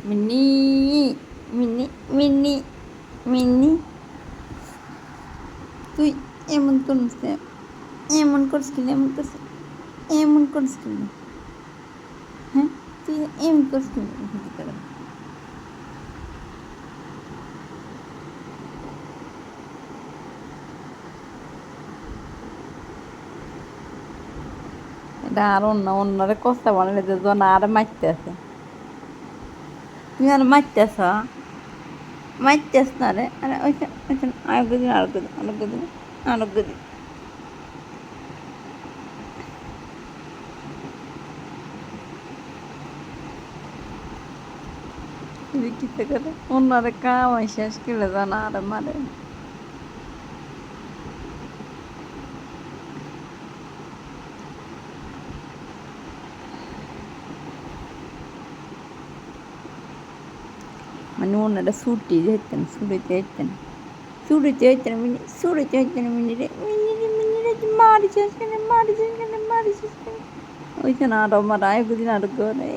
মিন্নি মিন্নি মিন্নি মিন্নি তুই এমন করিস না, এমন করিস কিনা, এমন করিস, এমন করিস কিনা, হ্যাঁ তুই এমন করিস কিনা করে। এটা আর অন্যরে কষ্ট বানালে যে জন আর মারতে আছে, তুমি আর মারতে আস, মারতে আস না রে। আরে ওইখানে ওইখানে আরোগ্য দিন, আরোগ্য দিন, আরোগ্য দিন, আরোগ্য দিন। কিতে করে অন্যরে কামাই শেষ করে জন আর মারে। মানে ওনারা ছুটি যেতেন, ছুটিতে যেতেন, ছুটিতে যেতেন, ছুটিতে যেতেন, মিনি রে মারিছিস কেন, মারিছিস কেন, মারিছিস কেন। ওইখানে আরো আমার আয় বুঝি আরো করে